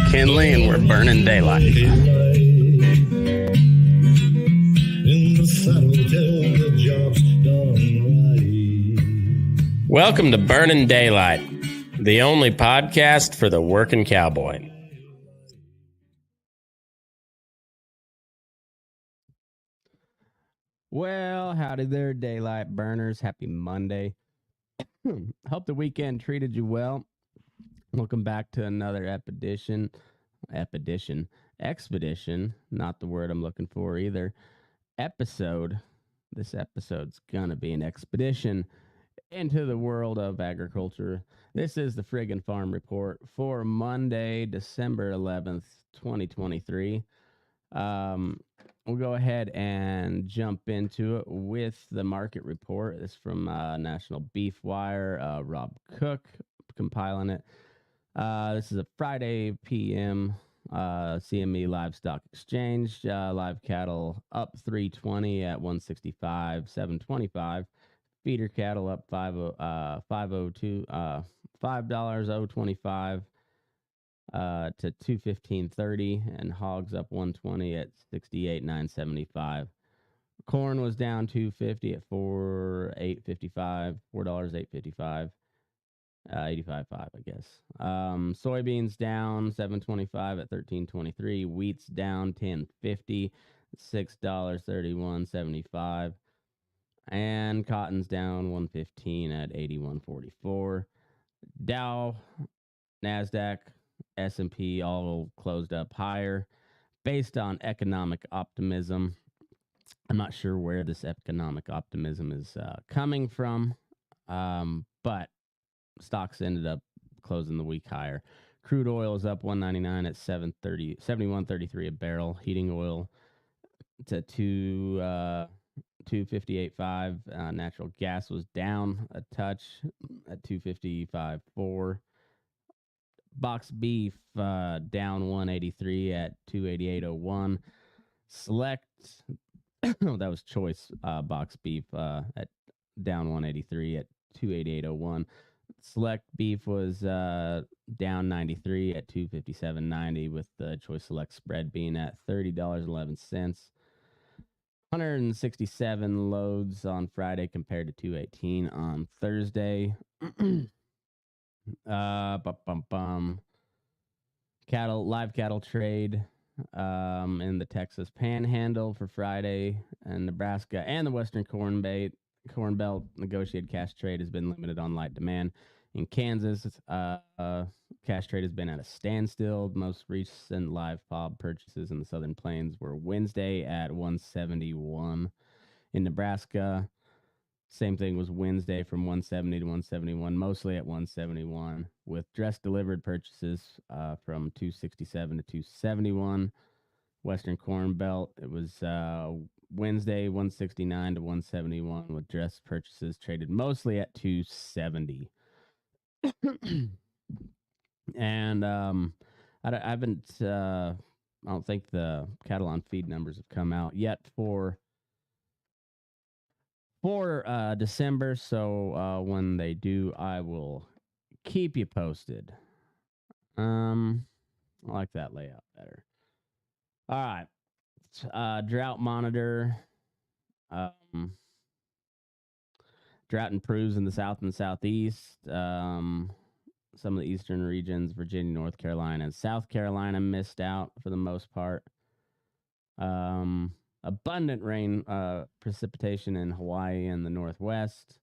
McKinley, and we're burning daylight. Welcome to Burnin' Daylight, the only podcast for the working cowboy. Well, howdy there, daylight burners. Happy Monday. Hope the weekend treated you well. Welcome back to another expedition. Not the word I'm looking for either. Episode. This episode's gonna be an expedition into the world of agriculture. This is the Friggin Farm Report for Monday, December 11th, 2023. We'll go ahead and jump into it with the market report. This is from National Beef Wire. Rob Cook compiling it. This is a Friday PM CME Livestock Exchange. Live cattle up 320 at 165.725. Feeder cattle up $5.025 to 215.30, and hogs up 120 at 68.975. Corn was down 250 at $4.855, $4.855, 85.5, I guess. Soybeans down 725 at 13.23. Wheat's down 10.50, $6.31.75. And cotton's down 115 at 81.44. Dow, NASDAQ, S&P all closed up higher based on economic optimism. I'm not sure where this economic optimism is coming from, but stocks ended up closing the week higher. Crude oil is up 199 at 71.33 a barrel. Heating oil to 258.5. Natural gas was down a touch at 255.4. Box beef down 183 at 288.01. Select that was choice box beef at down 183 at 288.01. Select beef was down 93 at 257.90, with the choice select spread being at $30.11. 167 loads on Friday compared to 218 on Thursday. Live cattle trade in the Texas Panhandle for Friday, and Nebraska and the Western Corn Belt negotiated cash trade has been limited on light demand. In Kansas, cash trade has been at a standstill. Most recent live FOB purchases in the Southern Plains were Wednesday at 171. In Nebraska, same thing was Wednesday from 170 to 171, mostly at 171, with dress delivered purchases from 267 to 271. Western Corn Belt, it was Wednesday 169 to 171, with dress purchases traded mostly at 270. And I don't think the cattle on feed numbers have come out yet for December, so when they do, I will keep you posted. I like that layout better. All right. Drought monitor. Drought improves in the south and southeast. Some of the eastern regions, Virginia, North Carolina, and South Carolina missed out for the most part. Abundant rain, precipitation in Hawaii and the Northwest.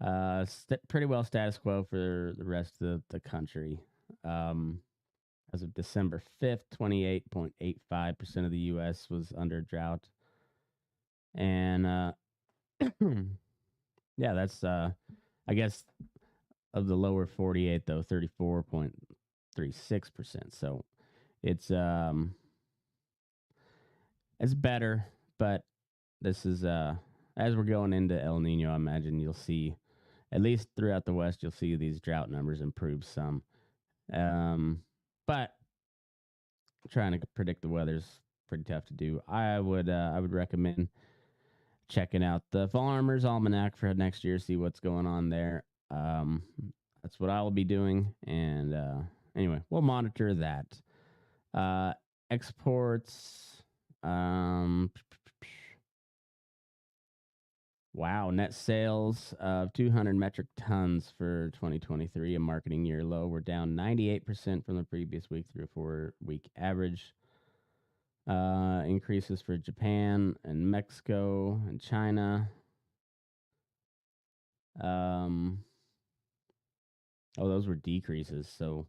Pretty well status quo for the rest of the country. As of December 5th, 28.85% of the U.S. was under drought. And, yeah, that's, I guess, of the lower 48, though, 34.36%. So it's better, but this is, as we're going into El Nino, I imagine you'll see, at least throughout the West, you'll see these drought numbers improve some. But trying to predict the weather's pretty tough to do. I would recommend checking out the Farmer's Almanac for next year, see what's going on there. That's what I'll be doing. And anyway, we'll monitor that. Exports. Wow, net sales of 200 metric tons for 2023, a marketing year low. We're down 98% from the previous week through a 4-week average. Increases for Japan and Mexico and China. Those were decreases. So,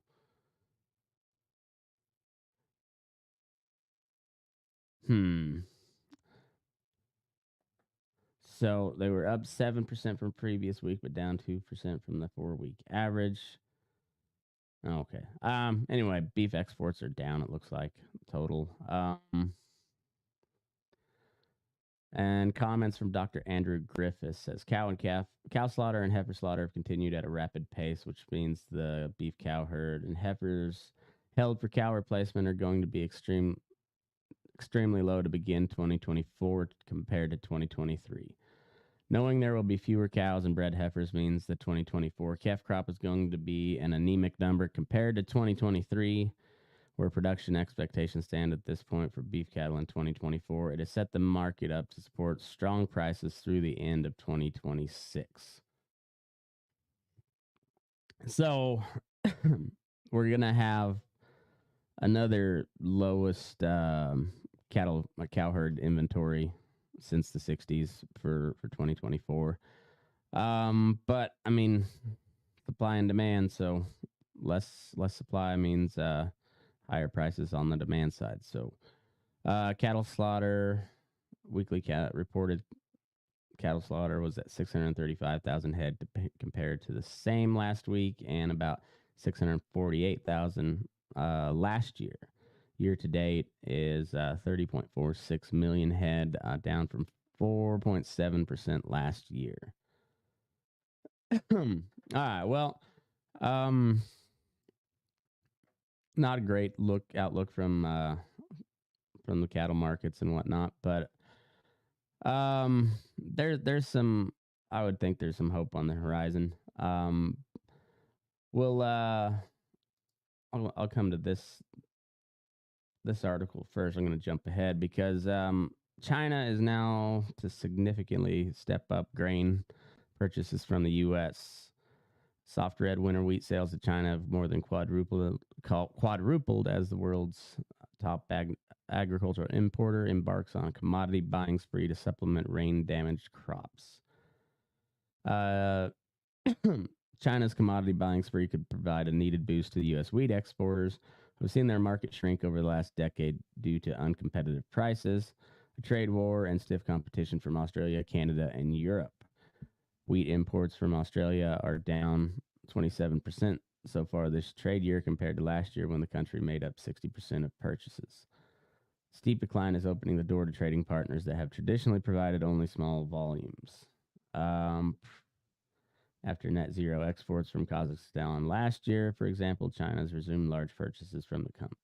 So they were up 7% from previous week, but down 2% from the 4-week average. Okay. Anyway, beef exports are down, it looks like, total. And comments from Dr. Andrew Griffiths says cow slaughter and heifer slaughter have continued at a rapid pace, which means the beef cow herd and heifers held for cow replacement are going to be extremely low to begin 2024 compared to 2023. Knowing there will be fewer cows and bred heifers means the 2024 calf crop is going to be an anemic number compared to 2023, where production expectations stand at this point for beef cattle in 2024. It has set the market up to support strong prices through the end of 2026. So we're going to have another lowest cow herd inventory since the 60s for 2024. But I mean, supply and demand, so less supply means higher prices on the demand side. So cattle slaughter, weekly reported cattle slaughter was at 635,000 head compared to the same last week and about 648,000 last year. Year to date is 30.46 million head, down from 4.7% last year. All right. Well, not a great outlook from the cattle markets and whatnot, but there's some. I would think there's some hope on the horizon. We'll I'll come to this article first. I'm going to jump ahead because China is now to significantly step up grain purchases from the U.S. Soft red winter wheat sales to China have more than quadrupled as the world's top agricultural importer embarks on a commodity buying spree to supplement rain-damaged crops. China's commodity buying spree could provide a needed boost to the U.S. wheat exporters, who have seen their market shrink over the last decade due to uncompetitive prices, a trade war, and stiff competition from Australia, Canada, and Europe. Wheat imports from Australia are down 27% so far this trade year compared to last year when the country made up 60% of purchases. Steep decline is opening the door to trading partners that have traditionally provided only small volumes. After net zero exports from Kazakhstan last year, for example, China's resumed large purchases from the country.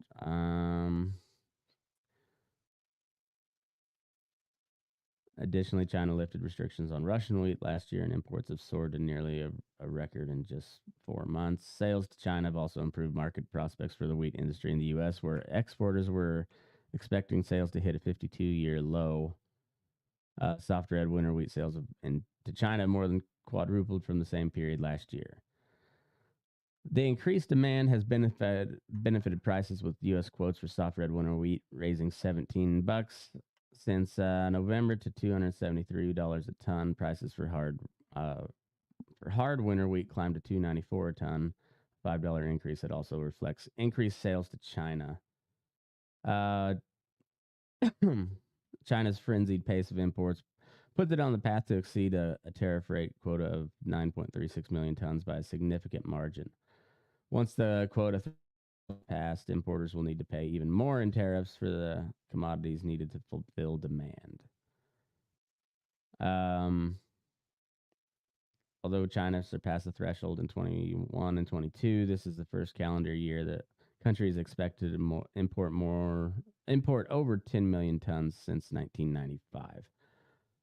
Additionally, China lifted restrictions on Russian wheat last year, and imports have soared to nearly a record in just 4 months. Sales to China have also improved market prospects for the wheat industry in the U.S., where exporters were expecting sales to hit a 52-year low. Soft red winter wheat sales to China more than quadrupled from the same period last year. The increased demand has benefited prices, with U.S. quotes for soft red winter wheat raising $17 since November to $273 a ton. Prices for hard winter wheat climbed to $294 a ton, $5 increase that also reflects increased sales to China. China's frenzied pace of imports puts it on the path to exceed a tariff rate quota of 9.36 million tons by a significant margin. Once the quota passed, importers will need to pay even more in tariffs for the commodities needed to fulfill demand. Although China surpassed the threshold in 21 and 22, this is the first calendar year that country is expected to import over 10 million tons since 1995.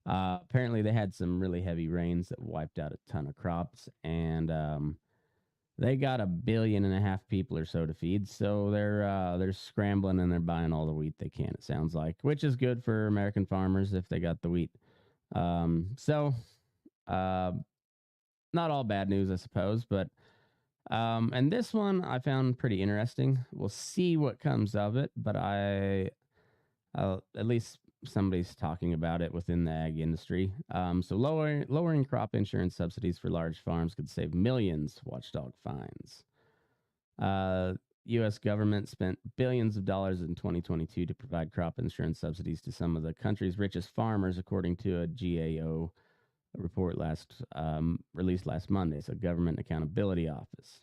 Apparently, they had some really heavy rains that wiped out a ton of crops, and they got 1.5 billion people or so to feed, so they're scrambling and they're buying all the wheat they can. It sounds like, which is good for American farmers if they got the wheat. So not all bad news, I suppose, but and this one I found pretty interesting. We'll see what comes of it, but at least somebody's talking about it within the ag industry. So lowering crop insurance subsidies for large farms could save millions, watchdog finds. U.S. government spent billions of dollars in 2022 to provide crop insurance subsidies to some of the country's richest farmers, according to a GAO report released last Monday. So Government Accountability Office.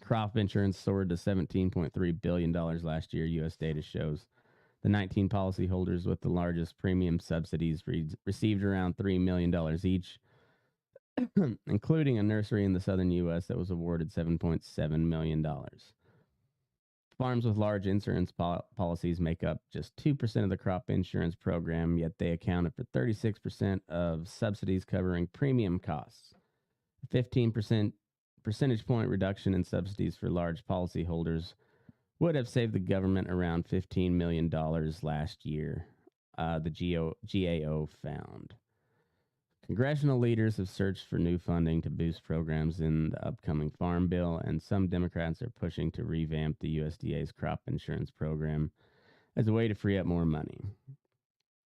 Crop insurance soared to $17.3 billion last year, U.S. data shows. The 19 policyholders with the largest premium subsidies received around $3 million each, including a nursery in the southern U.S. that was awarded $7.7 million. Farms with large insurance policies make up just 2% of the crop insurance program, yet they accounted for 36% of subsidies covering premium costs. 15% percentage point reduction in subsidies for large policyholders would have saved the government around $15 million last year, the GAO found. Congressional leaders have searched for new funding to boost programs in the upcoming Farm Bill, and some Democrats are pushing to revamp the USDA's crop insurance program as a way to free up more money.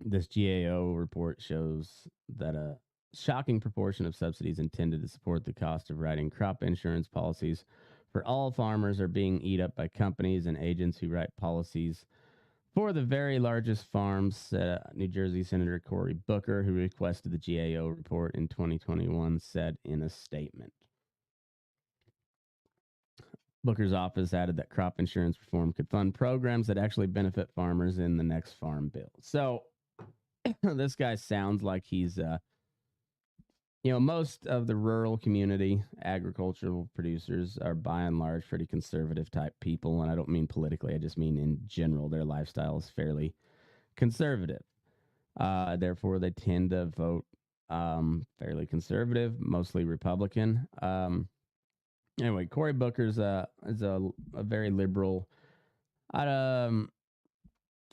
This GAO report shows that a shocking proportion of subsidies intended to support the cost of writing crop insurance policies for all farmers are being eaten up by companies and agents who write policies for the very largest farms. New Jersey Senator Cory Booker, who requested the GAO report in 2021, said in a statement. Booker's office added that crop insurance reform could fund programs that actually benefit farmers in the next farm bill. So this guy sounds like he's most of the rural community agricultural producers are by and large pretty conservative type people. And I don't mean politically, I just mean in general, their lifestyle is fairly conservative. Therefore, they tend to vote fairly conservative, mostly Republican. Anyway, Cory Booker's is a very liberal. I don't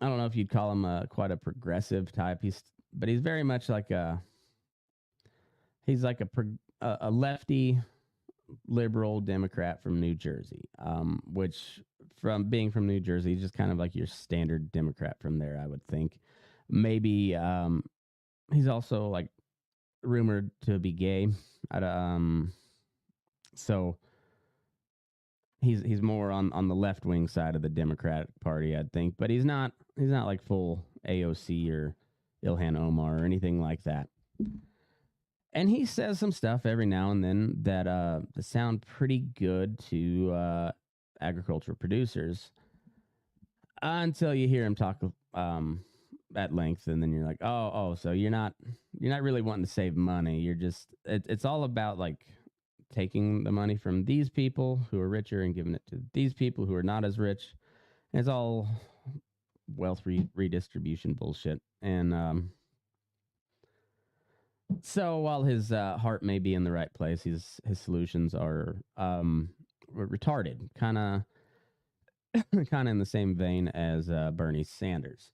know if you'd call him quite a progressive type. But he's very much like he's like a lefty liberal Democrat from New Jersey, which from being from New Jersey, just kind of like your standard Democrat from there, I would think. Maybe he's also like rumored to be gay. So he's more on the left wing side of the Democratic Party, I'd think. But he's not like full AOC or Ilhan Omar or anything like that. And he says some stuff every now and then that sound pretty good to agricultural producers until you hear him talk at length, and then you're like, oh, so you're not really wanting to save money. You're just it's all about like taking the money from these people who are richer and giving it to these people who are not as rich. And it's all wealth redistribution bullshit. And so while his heart may be in the right place, his solutions are retarded, kind of in the same vein as Bernie Sanders.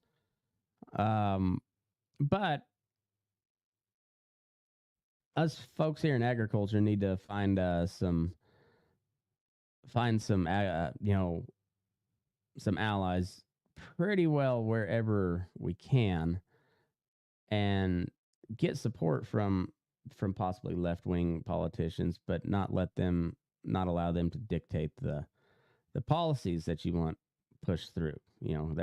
But us folks here in agriculture need to find some allies pretty well wherever we can, and get support from possibly left-wing politicians, but not allow them to dictate the policies that you want pushed through. You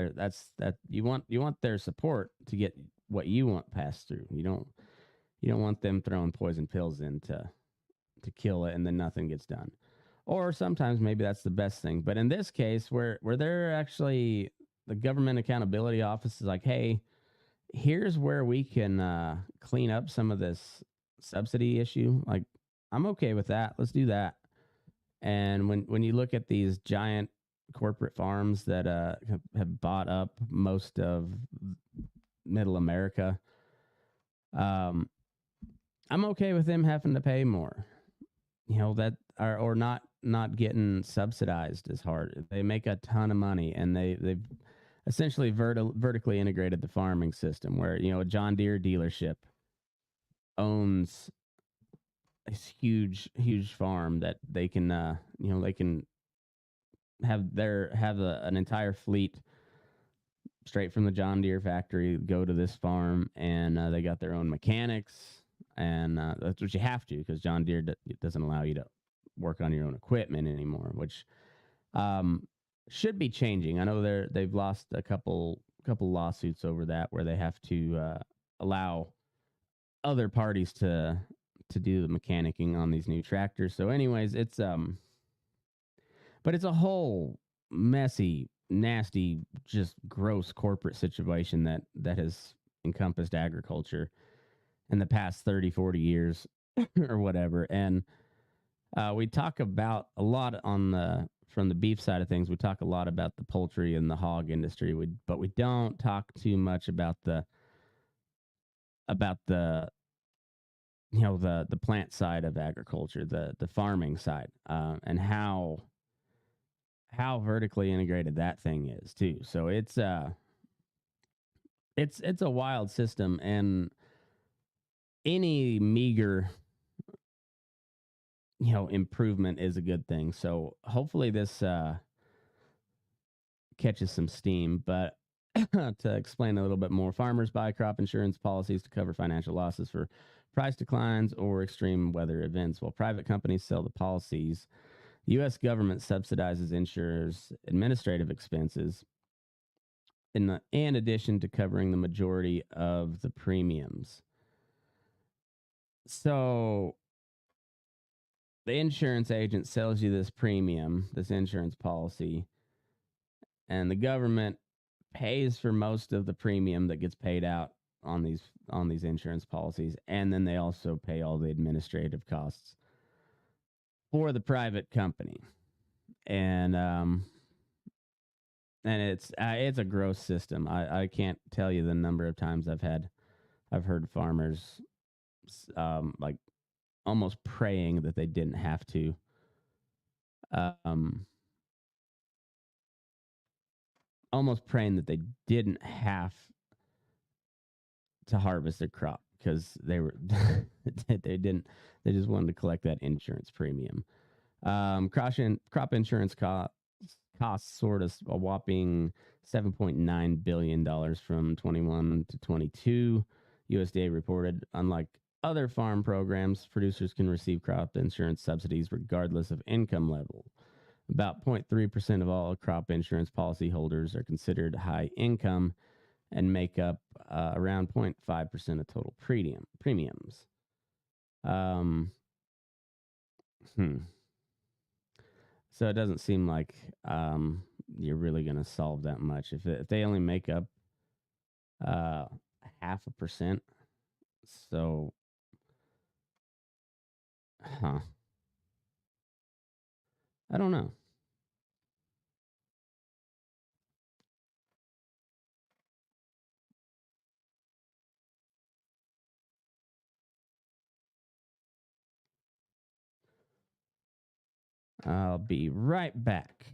want their support to get what you want passed through. You don't want them throwing poison pills in to kill it and then nothing gets done. Or sometimes maybe that's the best thing. But in this case, where they're actually, the Government Accountability Office is like, hey, here's where we can clean up some of this subsidy issue. Like, I'm okay with that. Let's do that. And when you look at these giant corporate farms that have bought up most of middle America, I'm okay with them having to pay more. That or not getting subsidized as hard. They make a ton of money, and they've essentially vertically integrated the farming system, where a John Deere dealership owns this huge farm that they can they can have an entire fleet straight from the John Deere factory go to this farm, and they got their own mechanics, and that's what you have to, because John Deere doesn't allow you to work on your own equipment anymore, which should be changing. I know they've lost a couple lawsuits over that, where they have to allow other parties to do the mechanicking on these new tractors. So anyways, but it's a whole messy, nasty, just gross corporate situation that has encompassed agriculture in the past 30, 40 years or whatever. And we talk about a lot from the beef side of things. We talk a lot about the poultry and the hog industry, but we don't talk too much about the the plant side of agriculture, the farming side, and how vertically integrated that thing is too. So it's a wild system, and any meager improvement is a good thing. So hopefully this catches some steam. But to explain a little bit more, farmers buy crop insurance policies to cover financial losses for price declines or extreme weather events, while private companies sell the policies. The U.S. government subsidizes insurers' administrative expenses in addition to covering the majority of the premiums. So the insurance agent sells you this premium, this insurance policy, and the government pays for most of the premium that gets paid out on these insurance policies, and then they also pay all the administrative costs for the private company. And it's a gross system. I can't tell you the number of times I've heard farmers like almost praying that they didn't have to almost praying that they didn't have to harvest their crop, because they just wanted to collect that insurance premium. Crop insurance costs soared a whopping $7.9 billion from 21 to 22, USDA reported. Unlike other farm programs, producers can receive crop insurance subsidies regardless of income level. About 0.3% of all crop insurance policyholders are considered high income and make up around 0.5% of total premiums. So it doesn't seem like you're really going to solve that much if they only make up 0.5%. So, I don't know. I'll be right back.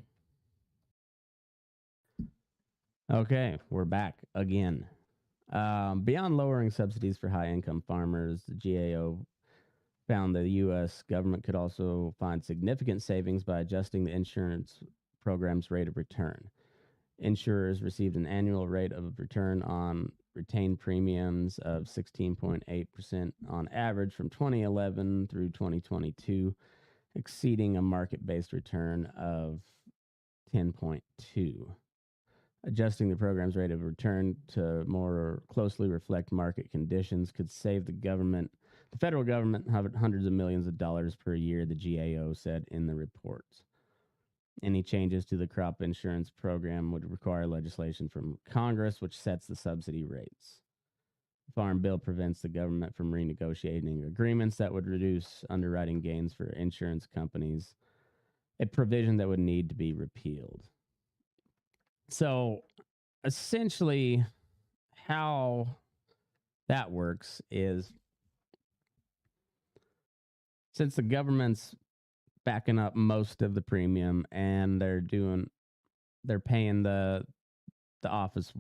Okay, we're back again. Beyond lowering subsidies for high-income farmers, the GAO found that the U.S. government could also find significant savings by adjusting the insurance program's rate of return. Insurers received an annual rate of return on retained premiums of 16.8% on average from 2011 through 2022, exceeding a market-based return of 10.2. Adjusting the program's rate of return to more closely reflect market conditions could save the federal government, hundreds of millions of dollars per year, the GAO said in the report. Any changes to the crop insurance program would require legislation from Congress, which sets the subsidy rates. The Farm Bill prevents the government from renegotiating agreements that would reduce underwriting gains for insurance companies, a provision that would need to be repealed. So essentially, how that works is, since the government's backing up most of the premium, and they're paying the office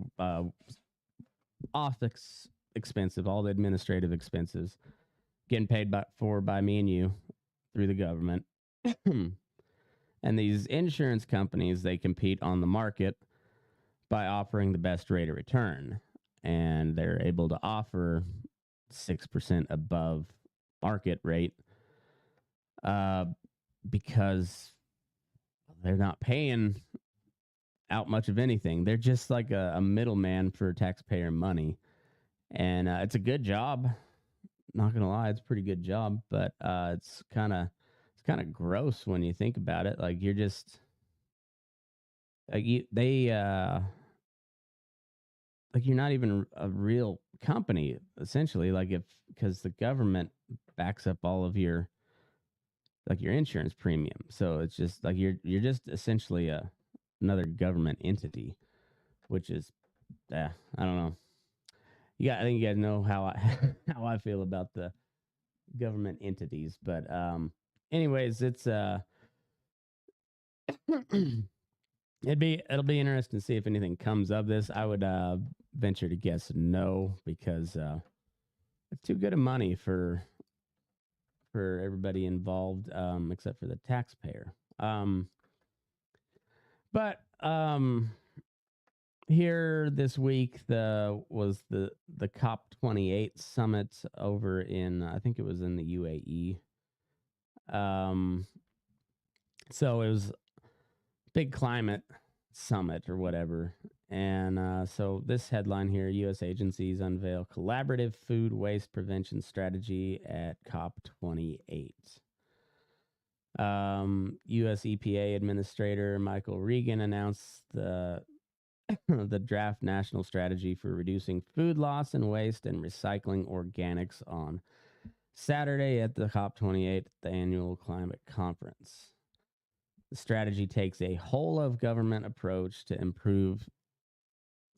office expensive, all the administrative expenses, getting paid by me and you through the government. And these insurance companies, they compete on the market by offering the best rate of return, and they're able to offer 6% above market rate because they're not paying out much of anything. They're just like a middleman for taxpayer money, and it's a good job. Not gonna lie, it's a pretty good job, but it's kind of gross when you think about it. Like, you're just like like, you're not even a real company, essentially. Like, because the government backs up all of your insurance premium, so it's just like you're just essentially another government entity, which is I don't know. I think you guys know how I how I feel about the government entities, but anyways, it's it'll be interesting to see if anything comes of this. I would venture to guess no, because it's too good of money for everybody involved, except for the taxpayer. But here this week was the COP28 summit over in, I think it was in the UAE. So it was big climate summit or whatever. And so this headline here: U.S. agencies unveil collaborative food waste prevention strategy at COP28. U.S. EPA Administrator Michael Regan announced the draft national strategy for reducing food loss and waste and recycling organics on Saturday at the COP28, the annual climate conference. The strategy takes a whole of government approach to improve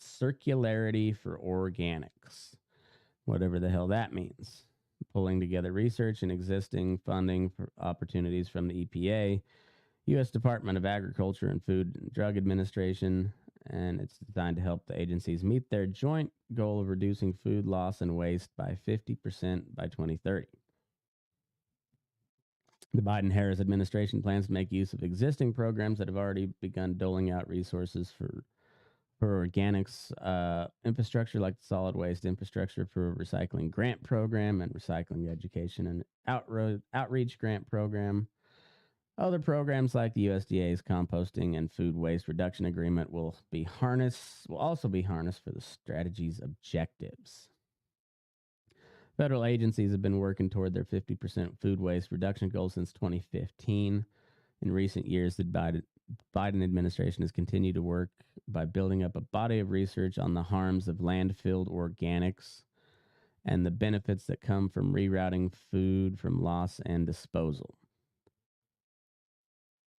circularity for organics, whatever the hell that means. Pulling together research and existing funding for opportunities from the EPA, U.S. Department of Agriculture and Food and Drug Administration, and it's designed to help the agencies meet their joint goal of reducing food loss and waste by 50% by 2030. The Biden-Harris administration plans to make use of existing programs that have already begun doling out resources for organics infrastructure, like the solid waste infrastructure for recycling grant program and recycling education and outreach grant program. Other programs like the USDA's composting and food waste reduction agreement will also be harnessed for the strategy's objectives. Federal agencies have been working toward their 50% food waste reduction goal since 2015. In recent years, the Biden administration has continued to work by building up a body of research on the harms of landfilled organics and the benefits that come from rerouting food from loss and disposal.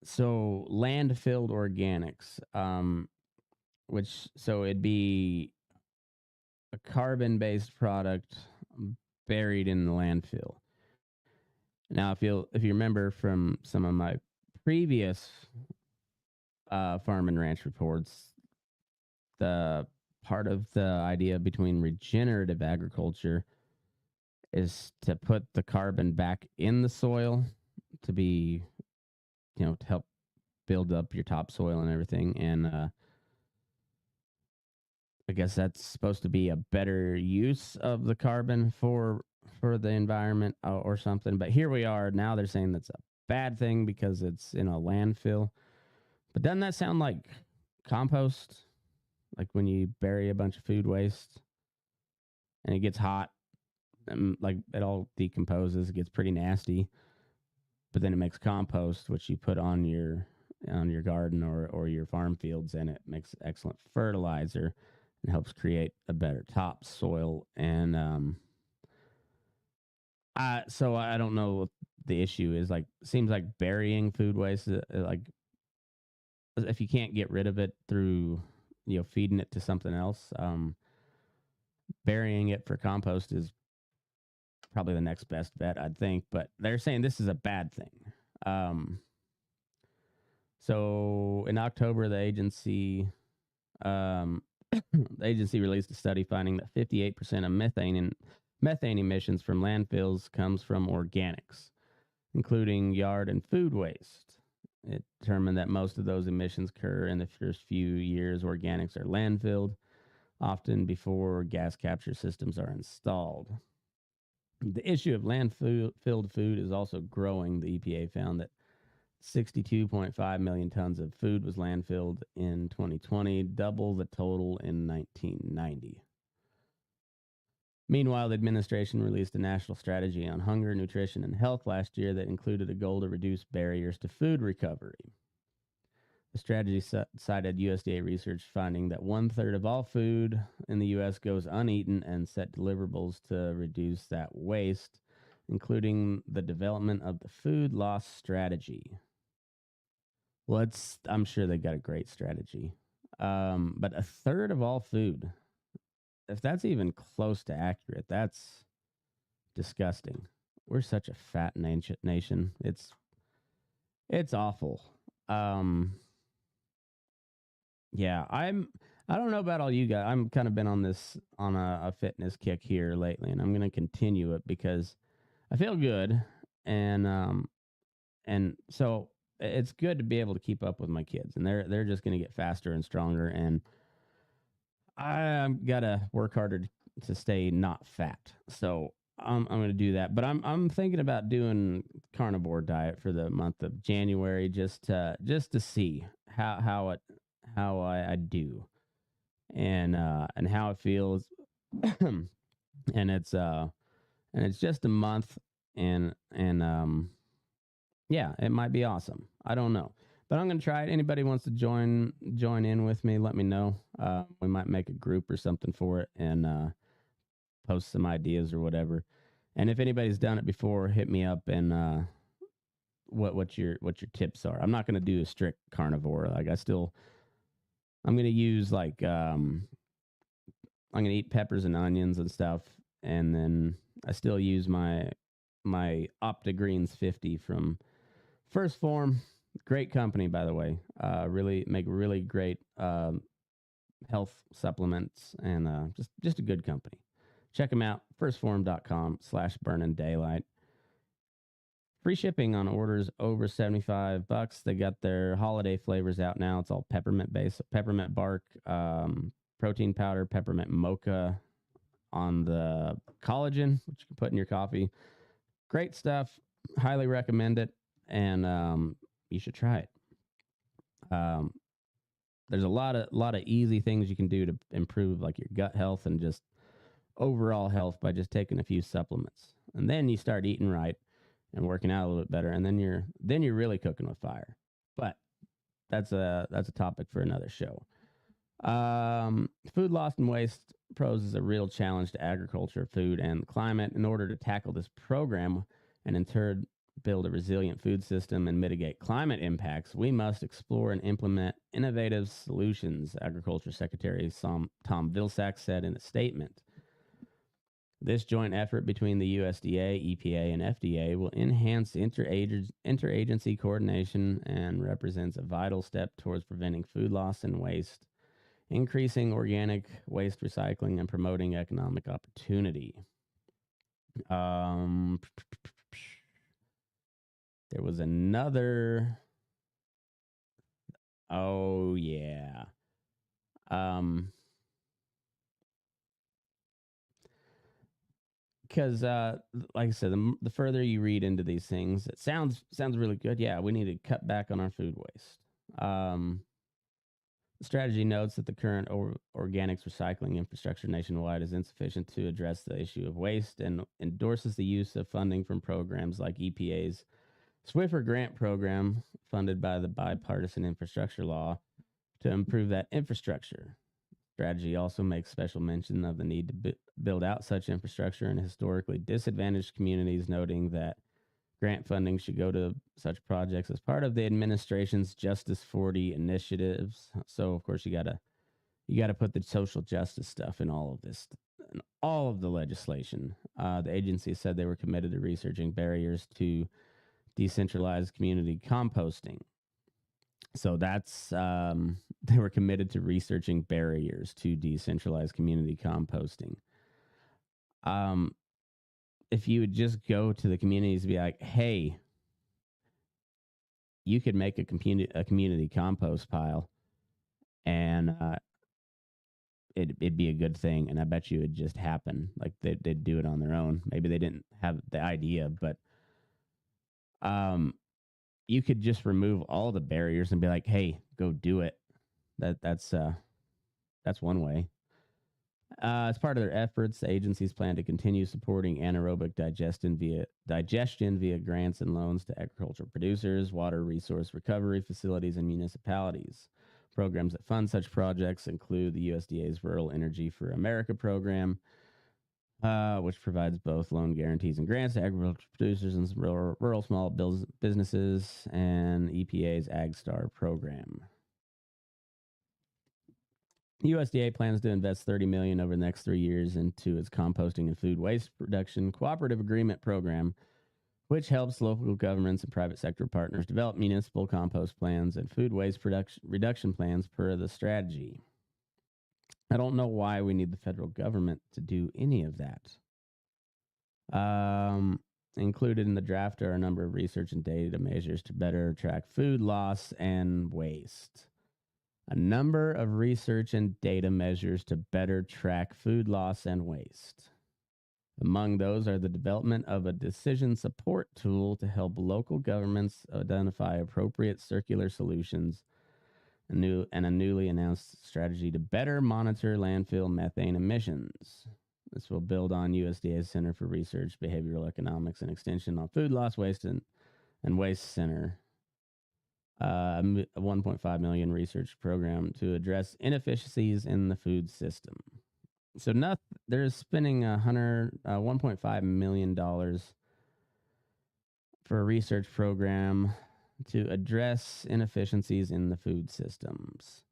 So, landfilled organics, so it'd be a carbon-based product buried in the landfill. Now, if you remember from some of my previous farm and ranch reports, the part of the idea between regenerative agriculture is to put the carbon back in the soil to be, to help build up your topsoil and everything. And I guess that's supposed to be a better use of the carbon for the environment or something. But here we are now. They're saying that's a bad thing because it's in a landfill. But doesn't that sound like compost? Like when you bury a bunch of food waste and it gets hot, and like it all decomposes, it gets pretty nasty. But then it makes compost, which you put on your garden or your farm fields, and it makes excellent fertilizer and helps create a better topsoil. And so I don't know what the issue is. Like, seems like burying food waste, like if you can't get rid of it through feeding it to something else, burying it for compost is probably the next best bet, I'd think. But they're saying this is a bad thing. So in October, the agency the agency released a study finding that 58% of methane emissions from landfills comes from organics, including yard and food waste. It determined that most of those emissions occur in the first few years organics are landfilled, often before gas capture systems are installed. The issue of landfilled food is also growing. The EPA found that 62.5 million tons of food was landfilled in 2020, double the total in 1990. Meanwhile, the administration released a national strategy on hunger, nutrition, and health last year that included a goal to reduce barriers to food recovery. The strategy cited USDA research finding that 1/3 of all food in the U.S. goes uneaten and set deliverables to reduce that waste, including the development of the food loss strategy. Well, I'm sure they got a great strategy. But 1/3 of all food, if that's even close to accurate, that's disgusting. We're such a fat nation. It's awful. Yeah, I don't know about all you guys. I'm kind of been on a fitness kick here lately, and I'm going to continue it because I feel good, and so it's good to be able to keep up with my kids, and they're just going to get faster and stronger, and I gotta work harder to stay not fat. So I'm going to do that, but I'm thinking about doing carnivore diet for the month of January just to see how I do and how it feels. and it's just a month and yeah, it might be awesome. I don't know. But I'm going to try it. Anybody wants to join in with me, let me know. We might make a group or something for it and post some ideas or whatever. And if anybody's done it before, hit me up and what your tips are. I'm not going to do a strict carnivore. Like I'm going to use I'm going to eat peppers and onions and stuff, and then I still use my OptiGreens 50 from First Form. Great company, by the way. Really make really great health supplements and just a good company. Check them out. firstform.com/burning-daylight. Free shipping on orders over $75. They got their holiday flavors out now. It's all peppermint based. Peppermint bark, protein powder, peppermint mocha on the collagen, which you can put in your coffee. Great stuff. Highly recommend it. And you should try it. There's a lot of easy things you can do to improve like your gut health and just overall health by just taking a few supplements. And then you start eating right and working out a little bit better, and then you're really cooking with fire. But that's a topic for another show. Food loss and waste poses a real challenge to agriculture, food, and climate. In order to tackle this program and in turn build a resilient food system and mitigate climate impacts, we must explore and implement innovative solutions, Agriculture Secretary Tom Vilsack said in a statement. This joint effort between the USDA, EPA, and FDA will enhance interagency coordination and represents a vital step towards preventing food loss and waste, increasing organic waste recycling, and promoting economic opportunity. There was another. Oh, yeah. Because, like I said, the further you read into these things, it sounds really good. Yeah, we need to cut back on our food waste. The strategy notes that the current organics recycling infrastructure nationwide is insufficient to address the issue of waste and endorses the use of funding from programs like EPA's Swiffer grant program, funded by the Bipartisan Infrastructure Law, to improve that infrastructure. Strategy also makes special mention of the need to build out such infrastructure in historically disadvantaged communities, noting that grant funding should go to such projects as part of the administration's Justice 40 initiatives. So, of course, you gotta put the social justice stuff in all of this, in all of the legislation. The agency said they were committed to researching barriers to decentralized community composting. So that's they were committed to researching barriers to decentralized community composting. If you would just go to the communities and be like, hey, you could make a community compost pile, and it'd be a good thing, and I bet you it'd just happen. Like they'd do it on their own. Maybe they didn't have the idea, but you could just remove all the barriers and be like, hey, go do it. That's one way. As part of their efforts, the agencies plan to continue supporting anaerobic digestion via grants and loans to agricultural producers, water resource recovery facilities, and municipalities. Programs that fund such projects include the USDA's Rural Energy for America program, which provides both loan guarantees and grants to agricultural producers and rural small businesses, and EPA's AgStar program. USDA plans to invest $30 million over the next 3 years into its composting and food waste reduction cooperative agreement program, which helps local governments and private sector partners develop municipal compost plans and food waste reduction plans per the strategy. I don't know why we need the federal government to do any of that. Included in the draft are a number of research and data measures to better track food loss and waste. A number of research and data measures to better track food loss and waste. Among those are the development of a decision support tool to help local governments identify appropriate circular solutions, and a newly announced strategy to better monitor landfill methane emissions. This will build on USDA's Center for Research, Behavioral Economics, and Extension on Food Loss, Waste, and Waste Center. A $1.5 million research program to address inefficiencies in the food system. So they're spending $1.5 million for a research program to address inefficiencies in the food systems.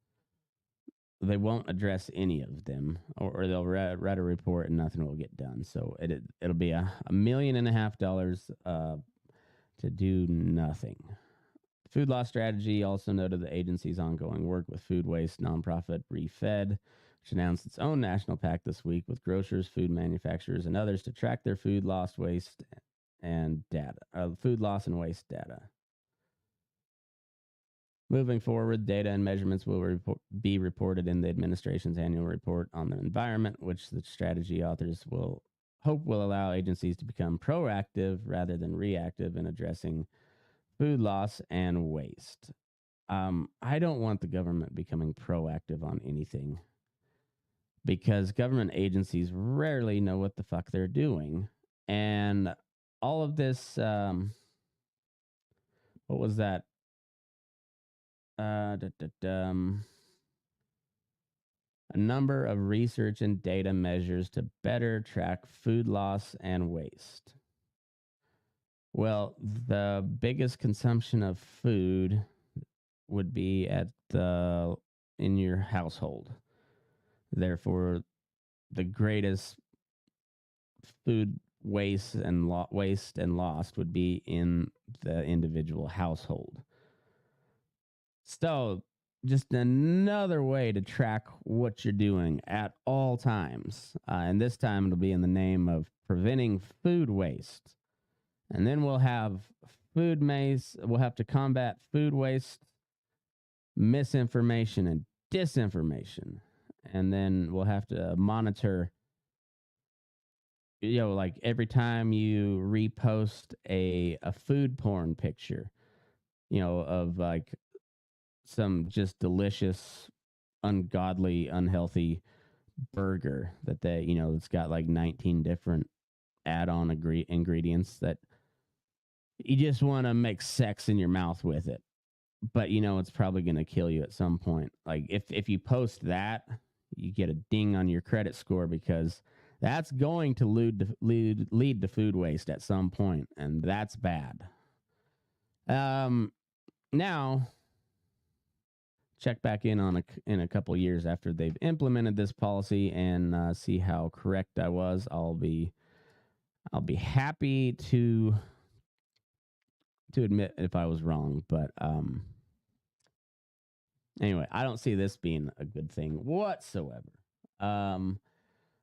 They won't address any of them, or they'll write a report and nothing will get done. So it'll be $1.5 million to do nothing. Food loss strategy also noted the agency's ongoing work with food waste nonprofit Refed, which announced its own national pact this week with grocers, food manufacturers, and others to track their food loss, waste, and food loss and waste data. Moving forward, data and measurements will be reported in the administration's annual report on the environment, which the strategy authors will allow agencies to become proactive rather than reactive in addressing food loss and waste. I don't want the government becoming proactive on anything, because government agencies rarely know what the fuck they're doing. And all of this, what was that? A number of research and data measures to better track food loss and waste. Well, the biggest consumption of food would be in your household. Therefore, the greatest food waste and lost would be in the individual household. So, just another way to track what you're doing at all times. And this time it'll be in the name of preventing food waste. And then we'll have food maze. We'll have to combat food waste, misinformation, and disinformation. And then we'll have to monitor, like every time you repost a food porn picture, of like some just delicious, ungodly, unhealthy burger that it's got like 19 different add-on ingredients that you just want to make sex in your mouth with it, but it's probably going to kill you at some point. Like if you post that, you get a ding on your credit score, because that's going to lead to food waste at some point, and that's bad. Now check back in in a couple years after they've implemented this policy and see how correct I was. I'll be happy to to admit if I was wrong, but anyway, I don't see this being a good thing whatsoever. And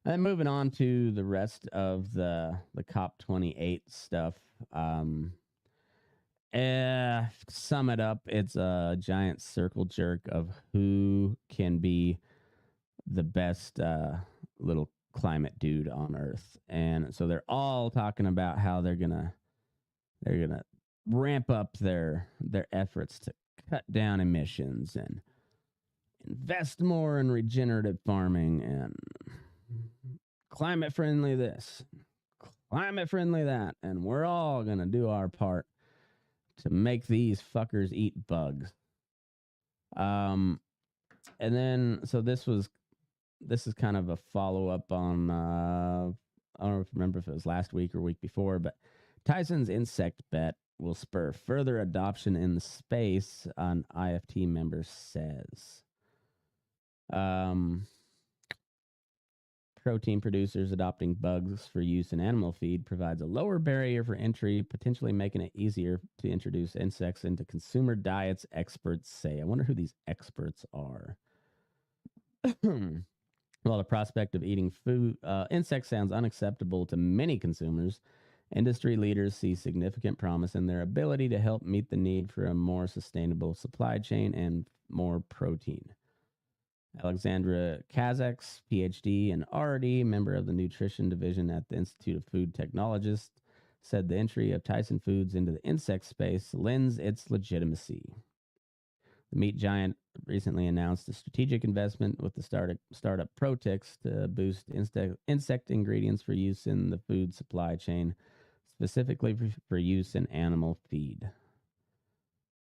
then moving on to the rest of the COP28 stuff. Sum it up, it's a giant circle jerk of who can be the best little climate dude on Earth, and so they're all talking about how they're gonna ramp up their efforts to cut down emissions and invest more in regenerative farming and climate friendly this, climate friendly that, and we're all gonna do our part to make these fuckers eat bugs. And then so this is kind of a follow up on I don't remember if it was last week or week before, but Tyson's insect bet will spur further adoption in the space, an IFT member says. Protein producers adopting bugs for use in animal feed provides a lower barrier for entry, potentially making it easier to introduce insects into consumer diets, experts say. I wonder who these experts are. While the prospect of eating food insects sounds unacceptable to many consumers, industry leaders see significant promise in their ability to help meet the need for a more sustainable supply chain and more protein. Alexandra Kazak's PhD and RD, member of the nutrition division at the Institute of Food Technologists, said the entry of Tyson Foods into the insect space lends its legitimacy. The meat giant recently announced a strategic investment with the startup Protix to boost insect ingredients for use in the food supply chain, specifically for use in animal feed.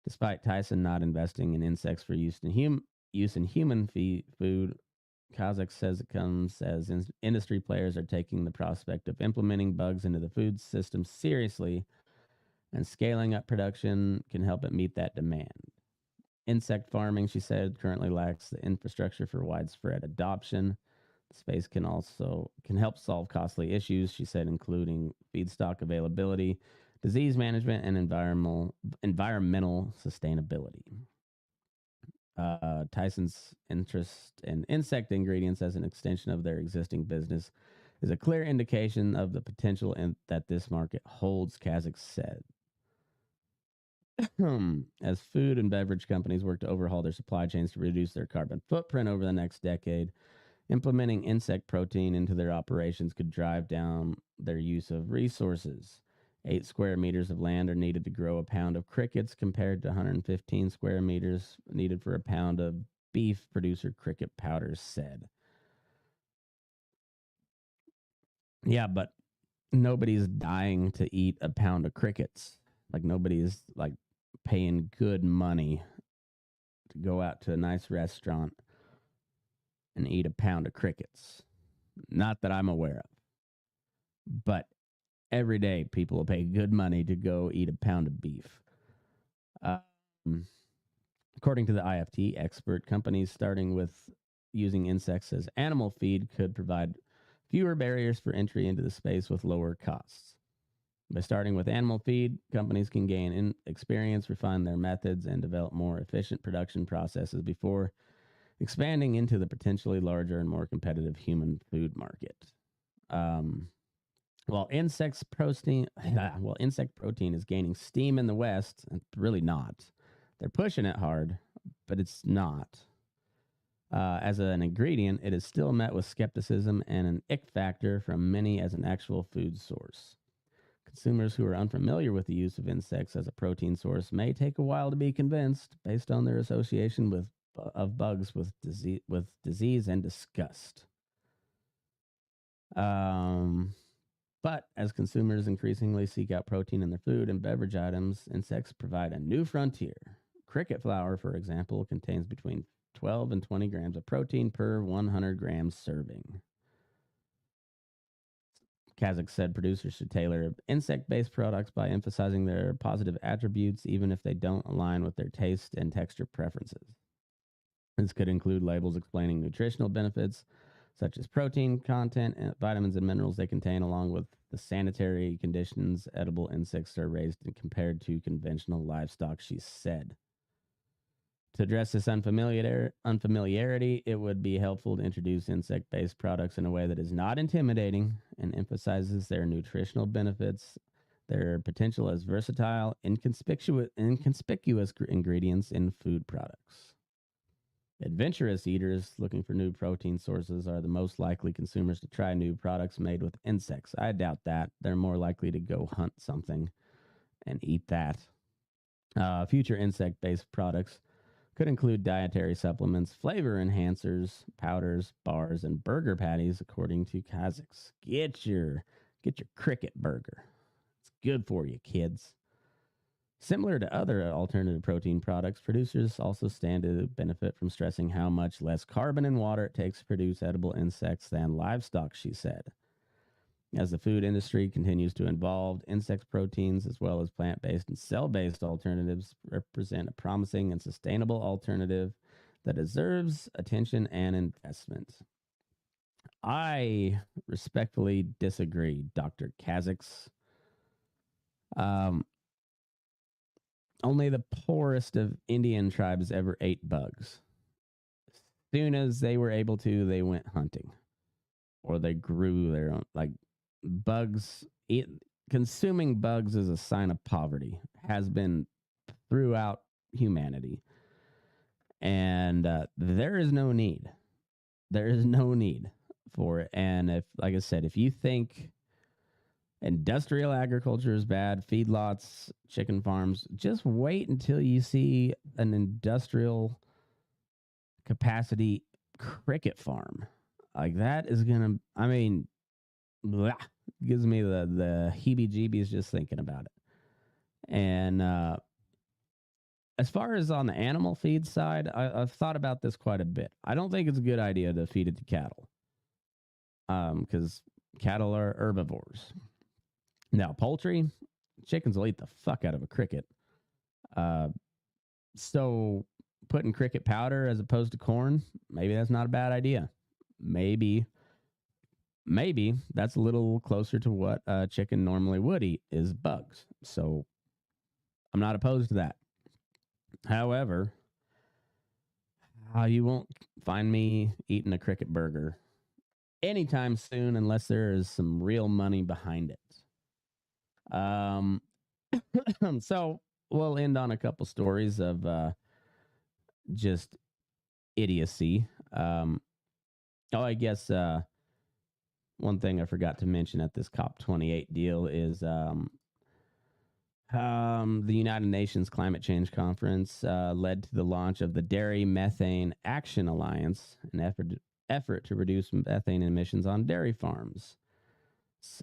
Despite Tyson not investing in insects for use in human food, Kazakh says it comes as industry players are taking the prospect of implementing bugs into the food system seriously, and scaling up production can help it meet that demand. Insect farming, she said, currently lacks the infrastructure for widespread adoption. The space can help solve costly issues, she said, including feedstock availability, disease management, and environmental sustainability. Tyson's interest in insect ingredients as an extension of their existing business is a clear indication of the potential that this market holds, Kazakh said. As food and beverage companies work to overhaul their supply chains to reduce their carbon footprint over the next decade, implementing insect protein into their operations could drive down their use of resources. 8 square meters of land are needed to grow a pound of crickets compared to 115 square meters needed for a pound of beef, producer Cricket Powders said. Yeah, but nobody's dying to eat a pound of crickets. Like, nobody's like paying good money to go out to a nice restaurant and eat a pound of crickets. Not that I'm aware of. But every day people will pay good money to go eat a pound of beef. According to the IFT expert, companies starting with using insects as animal feed could provide fewer barriers for entry into the space with lower costs. By starting with animal feed, companies can gain experience, refine their methods, and develop more efficient production processes before expanding into the potentially larger and more competitive human food market. While insect protein is gaining steam in the West, it's really not. They're pushing it hard, but it's not. As an ingredient, it is still met with skepticism and an ick factor from many as an actual food source. Consumers who are unfamiliar with the use of insects as a protein source may take a while to be convinced based on their association of bugs with disease and disgust. But as consumers increasingly seek out protein in their food and beverage items, insects provide a new frontier. Cricket flour, for example, contains between 12 and 20 grams of protein per 100 grams serving. Kazakh said producers should tailor insect-based products by emphasizing their positive attributes, even if they don't align with their taste and texture preferences. This could include labels explaining nutritional benefits, such as protein content, and vitamins and minerals they contain, along with the sanitary conditions edible insects are raised and compared to conventional livestock, she said. To address this unfamiliarity, it would be helpful to introduce insect-based products in a way that is not intimidating and emphasizes their nutritional benefits, their potential as versatile, inconspicuous ingredients in food products. Adventurous eaters looking for new protein sources are the most likely consumers to try new products made with insects. I doubt that. They're more likely to go hunt something and eat that. Future insect-based products could include dietary supplements, flavor enhancers, powders, bars, and burger patties, according to Kazakhs. Get your cricket burger. It's good for you, kids. Similar to other alternative protein products, producers also stand to benefit from stressing how much less carbon and water it takes to produce edible insects than livestock, she said. As the food industry continues to evolve, insect proteins as well as plant-based and cell-based alternatives represent a promising and sustainable alternative that deserves attention and investment. I respectfully disagree, Dr. Kazakhs. Only the poorest of Indian tribes ever ate bugs. As soon as they were able to, they went hunting. Or they grew their own. Like bugs, consuming bugs is a sign of poverty. Has been throughout humanity. And there is no need. There is no need for it. And if, like I said, if you think industrial agriculture is bad, feedlots, chicken farms, just wait until you see an industrial capacity cricket farm. Like that is going to, I mean, blah, gives me the heebie-jeebies just thinking about it. And as far as on the animal feed side, I've thought about this quite a bit. I don't think it's a good idea to feed it to cattle because cattle are herbivores. Now, poultry, chickens will eat the fuck out of a cricket. So putting cricket powder as opposed to corn, maybe that's not a bad idea. Maybe that's a little closer to what a chicken normally would eat is bugs. So I'm not opposed to that. However, you won't find me eating a cricket burger anytime soon unless there is some real money behind it. So we'll end on a couple stories of just idiocy. I guess one thing I forgot to mention at this COP28 deal is the United Nations Climate Change Conference led to the launch of the Dairy Methane Action Alliance, an effort to reduce methane emissions on dairy farms.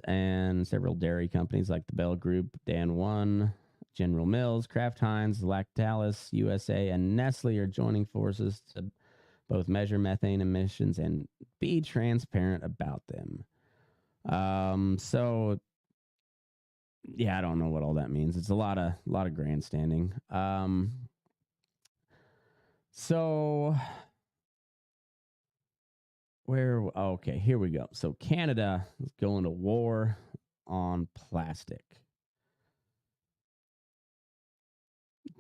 And several dairy companies like the Bell Group, Dan One, General Mills, Kraft Heinz, Lactalis USA, and Nestle are joining forces to both measure methane emissions and be transparent about them. So yeah, I don't know what all that means. It's a lot of grandstanding. So okay, here we go. So Canada is going to war on plastic.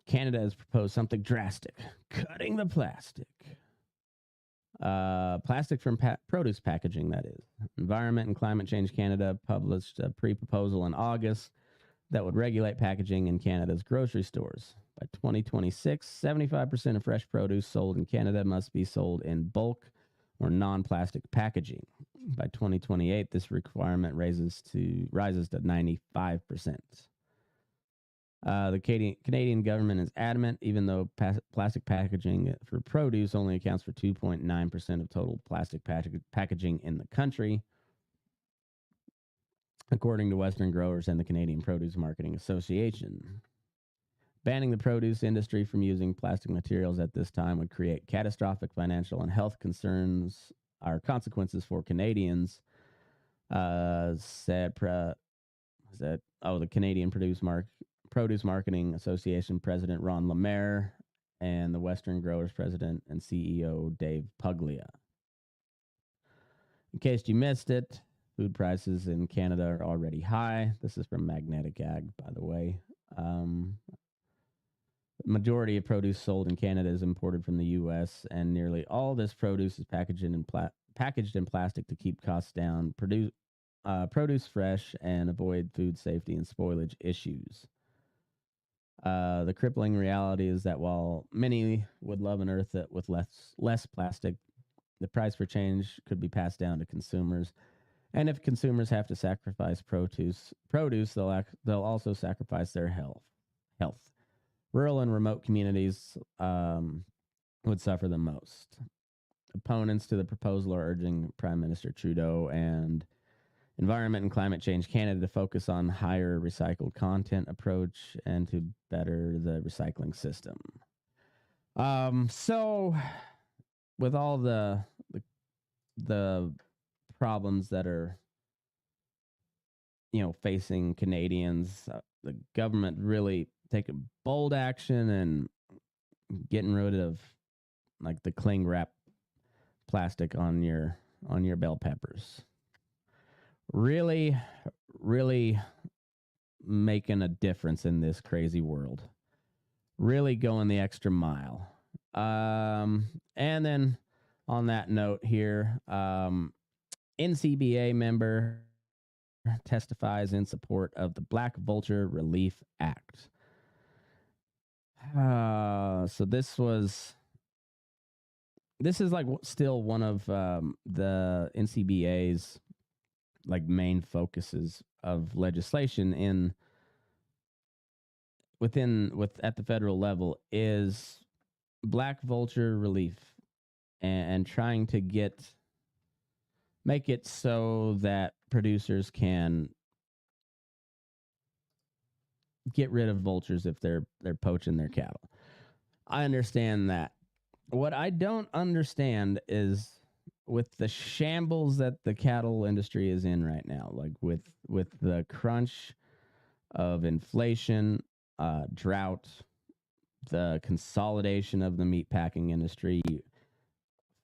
Canada has proposed something drastic, cutting the plastic. Plastic from produce packaging, that is. Environment and Climate Change Canada published a pre-proposal in August that would regulate packaging in Canada's grocery stores. By 2026, 75% of fresh produce sold in Canada must be sold in bulk or non-plastic packaging. By 2028, this requirement rises to 95%. The Canadian government is adamant, even though plastic packaging for produce only accounts for 2.9% of total plastic packaging in the country, according to Western Growers and the Canadian Produce Marketing Association. Banning the produce industry from using plastic materials at this time would create catastrophic financial and health concerns or consequences for Canadians, said the Canadian Produce Marketing Association President Ron Lemaire and the Western Growers President and CEO Dave Puglia. In case you missed it, food prices in Canada are already high. This is from Magnetic Ag, by the way. The majority of produce sold in Canada is imported from the U.S., and nearly all this produce is packaged in plastic to keep costs down, produce fresh, and avoid food safety and spoilage issues. The crippling reality is that while many would love an earth that with less plastic, the price for change could be passed down to consumers. And if consumers have to sacrifice produce, they'll also sacrifice their health. Rural and remote communities would suffer the most. Opponents to the proposal are urging Prime Minister Trudeau and Environment and Climate Change Canada to focus on higher recycled content approach and to better the recycling system. So with all the problems that are facing Canadians, the government really taking bold action and getting rid of like the cling wrap plastic on your bell peppers. Really, really making a difference in this crazy world. Really going the extra mile. And then on that note here, NCBA member testifies in support of the Black Vulture Relief Act. So this is like still one of the NCBA's like main focuses of legislation at the federal level is black vulture relief and trying to make it so that producers can get rid of vultures if they're poaching their cattle. I understand that. What I don't understand is with the shambles that the cattle industry is in right now, like with the crunch of inflation, drought, the consolidation of the meatpacking industry,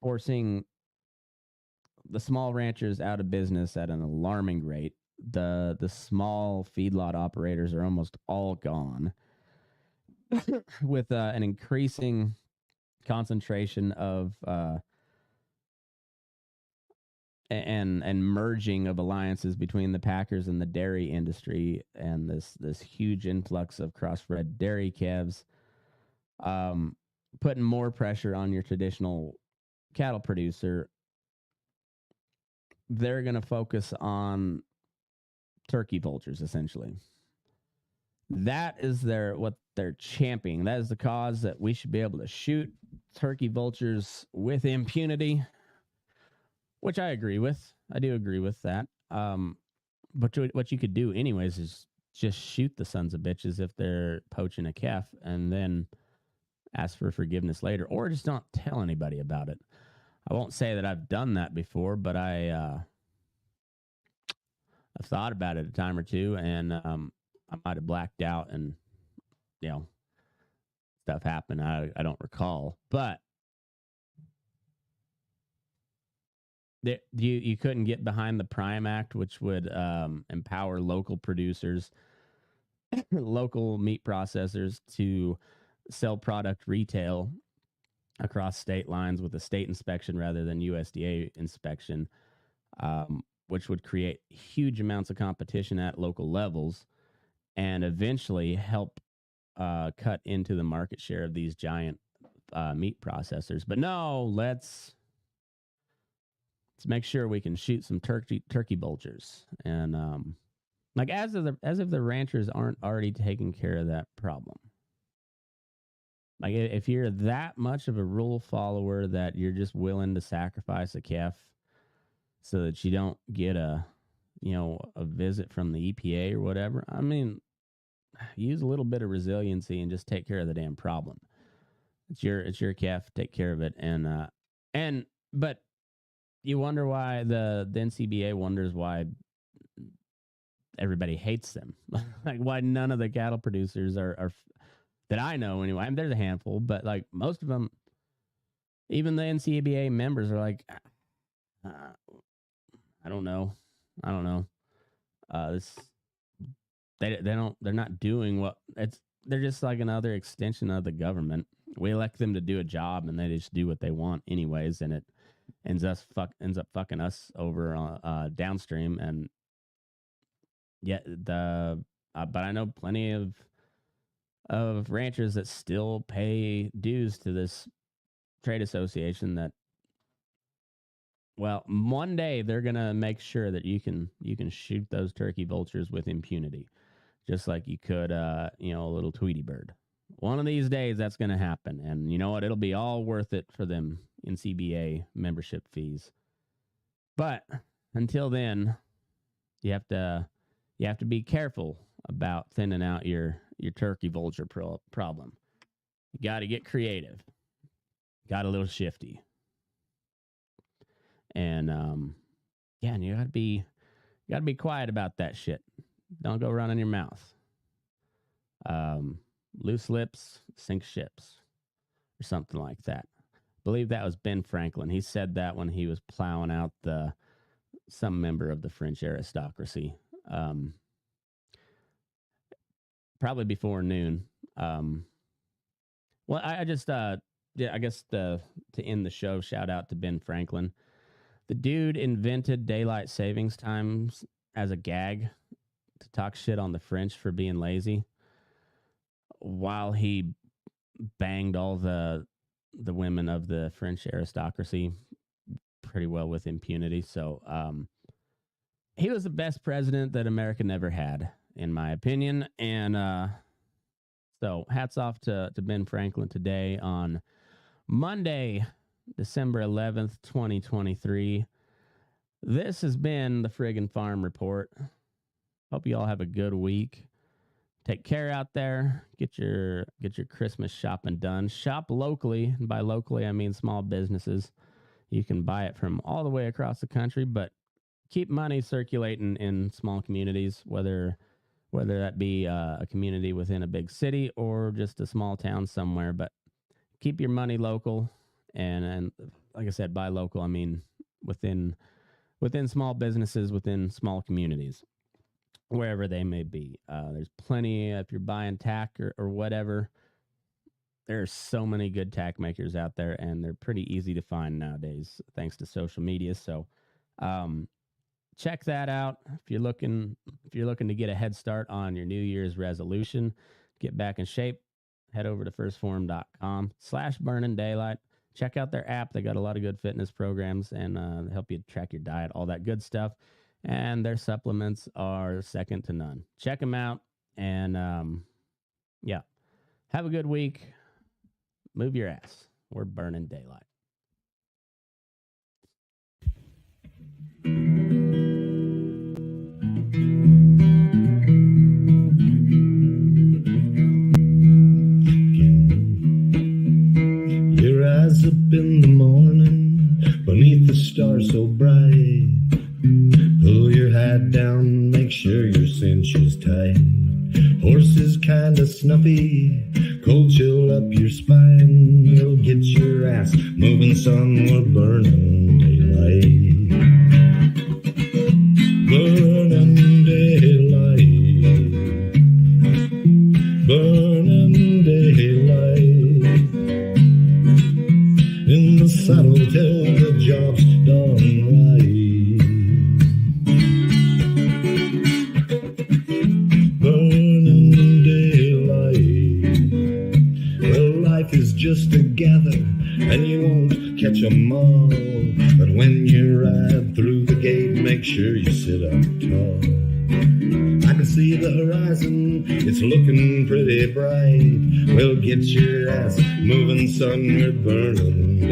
forcing the small ranchers out of business at an alarming rate. The small feedlot operators are almost all gone, with an increasing concentration of and merging of alliances between the packers and the dairy industry, and this huge influx of crossbred dairy calves, putting more pressure on your traditional cattle producer. They're going to focus on turkey vultures, essentially. That is what they're championing. That is the cause that we should be able to shoot turkey vultures with impunity, which I agree with. I do agree with that. But what you could do anyways is just shoot the sons of bitches if they're poaching a calf and then ask for forgiveness later, or just don't tell anybody about it. I won't say that I've done that before, but I've thought about it a time or two, and I might have blacked out and, stuff happened. I don't recall, but you couldn't get behind the Prime Act, which would empower local producers, local meat processors to sell product retail across state lines with a state inspection rather than USDA inspection, which would create huge amounts of competition at local levels and eventually help cut into the market share of these giant meat processors. But no, let's make sure we can shoot some turkey vultures, and like as if the ranchers aren't already taking care of that problem. Like if you're that much of a rule follower that you're just willing to sacrifice a calf so that you don't get a visit from the EPA or whatever, I mean, use a little bit of resiliency and just take care of the damn problem. It's your calf, take care of it, but you wonder why the NCBA wonders why everybody hates them. Like why none of the cattle producers are that I know anyway. I mean, there's a handful, but like most of them, even the NCBA members are like, I don't know. They're not doing what they're just like another extension of the government. We elect them to do a job and they just do what they want anyways, and it ends up fucking us over downstream. And but I know plenty of ranchers that still pay dues to this trade association that, well, one day they're going to make sure that you can shoot those turkey vultures with impunity, just like you could, a little Tweety bird. One of these days that's going to happen. And you know what? It'll be all worth it for them in CBA membership fees. But until then, you have to be careful about thinning out your turkey vulture problem. You got to get creative. Got a little shifty. And and you gotta be quiet about that shit. Don't go running your mouth. Loose lips sink ships, or something like that. I believe that was Ben Franklin. He said that when he was plowing out some member of the French aristocracy. Probably before noon. Well, I just I guess to end the show, shout out to Ben Franklin. The dude invented daylight savings times as a gag to talk shit on the French for being lazy, while he banged all the women of the French aristocracy pretty well with impunity. So he was the best president that America never had, in my opinion. And so hats off to Ben Franklin today on Monday, December 11th, 2023. This has been the Friggin' Farm Report. Hope you all have a good week. Take care out there. Get your Christmas shopping done. Shop locally. And by locally, I mean small businesses. You can buy it from all the way across the country, but keep money circulating in small communities, whether that be a community within a big city or just a small town somewhere. But keep your money local. And like I said, by local, I mean within small businesses, within small communities, wherever they may be. There's plenty, if you're buying tack or whatever, there's so many good tack makers out there, and they're pretty easy to find nowadays, thanks to social media. So check that out. If you're looking to get a head start on your New Year's resolution, get back in shape, head over to firstform.com/burning daylight. Check out their app. They got a lot of good fitness programs and help you track your diet, all that good stuff. And their supplements are second to none. Check them out. And have a good week. Move your ass. We're burning daylight. Up in the morning, beneath the stars so bright. Pull your hat down, make sure your cinch is tight. Horses kinda snuffy, cold chill up your spine. You'll get your ass moving, son, we're burning daylight. Burning daylight. Burning daylight. In the saddle till the job's done right. Burning daylight. Well, life is just a gather, and you won't catch 'em all. But when you ride through the gate, make sure you sit up tall. I can see the horizon, it's looking pretty bright. Well, get your ass moving, son, we're burning